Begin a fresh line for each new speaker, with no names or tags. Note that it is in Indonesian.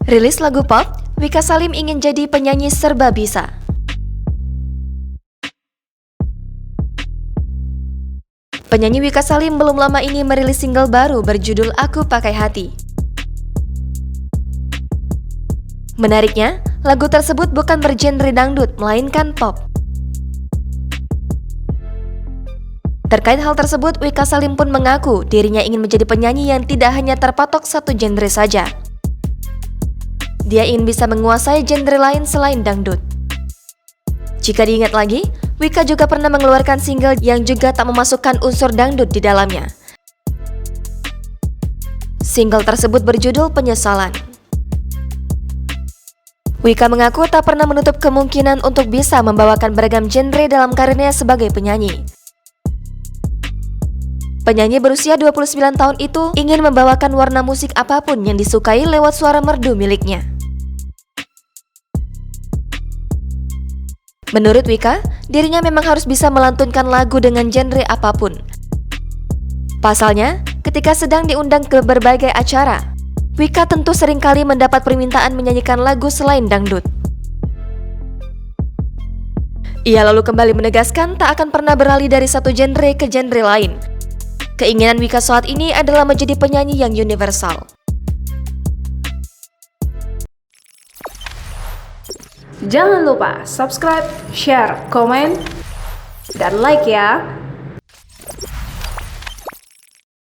Rilis lagu pop, Wika Salim ingin jadi penyanyi serba bisa. Penyanyi Wika Salim belum lama ini merilis single baru berjudul Aku Pakai Hati. Menariknya, lagu tersebut bukan bergenre dangdut, melainkan pop. Terkait hal tersebut, Wika Salim pun mengaku dirinya ingin menjadi penyanyi yang tidak hanya terpatok satu genre saja. Dia ingin bisa menguasai genre lain selain dangdut. Jika diingat lagi, Wika juga pernah mengeluarkan single yang juga tak memasukkan unsur dangdut di dalamnya. Single tersebut berjudul Penyesalan. Wika mengaku tak pernah menutup kemungkinan untuk bisa membawakan beragam genre dalam karirnya sebagai penyanyi. Penyanyi berusia 29 tahun itu ingin membawakan warna musik apapun yang disukai lewat suara merdu miliknya. Menurut Wika, dirinya memang harus bisa melantunkan lagu dengan genre apapun. Pasalnya, ketika sedang diundang ke berbagai acara, Wika tentu seringkali mendapat permintaan menyanyikan lagu selain dangdut. Ia lalu kembali menegaskan tak akan pernah beralih dari satu genre ke genre lain. Keinginan Wika saat ini adalah menjadi penyanyi yang universal.
Jangan lupa subscribe, share, komen, dan like ya!